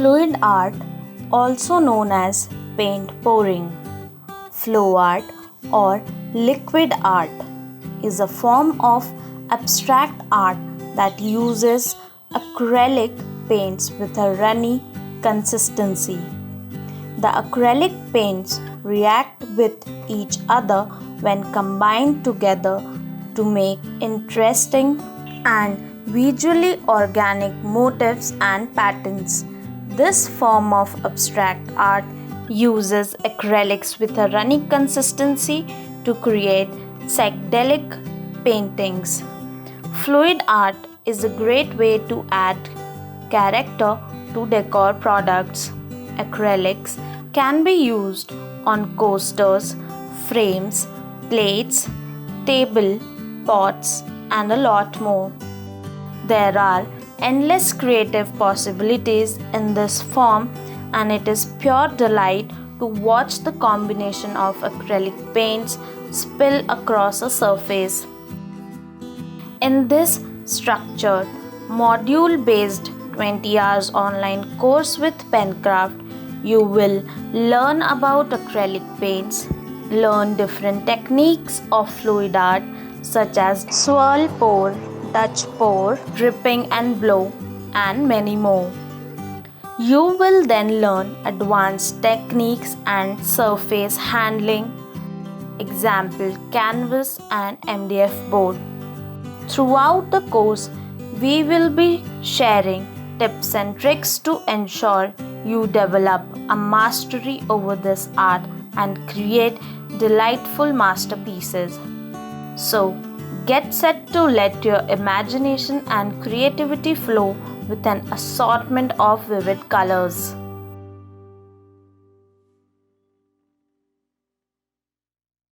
Fluid art, also known as paint pouring, flow art, or liquid art, is a form of abstract art that uses acrylic paints with a runny consistency. The acrylic paints react with each other when combined together to make interesting and visually organic motifs and patterns. This form of abstract art uses acrylics with a runny consistency to create psychedelic paintings. Fluid art is a great way to add character to decor products. Acrylics can be used on coasters, frames, plates, table, pots, and a lot more. There are endless creative possibilities in this form, and it is pure delight to watch the combination of acrylic paints spill across a surface. In this structured, module based 20 hours online course with Penkraft, you will learn about acrylic paints, learn different techniques of fluid art such as swirl pour, Dutch pour, dripping and blow, and many more. You will then learn advanced techniques and surface handling, example canvas and MDF board. Throughout the course, we will be sharing tips and tricks to ensure you develop a mastery over this art and create delightful masterpieces. So, get set to let your imagination and creativity flow with an assortment of vivid colors.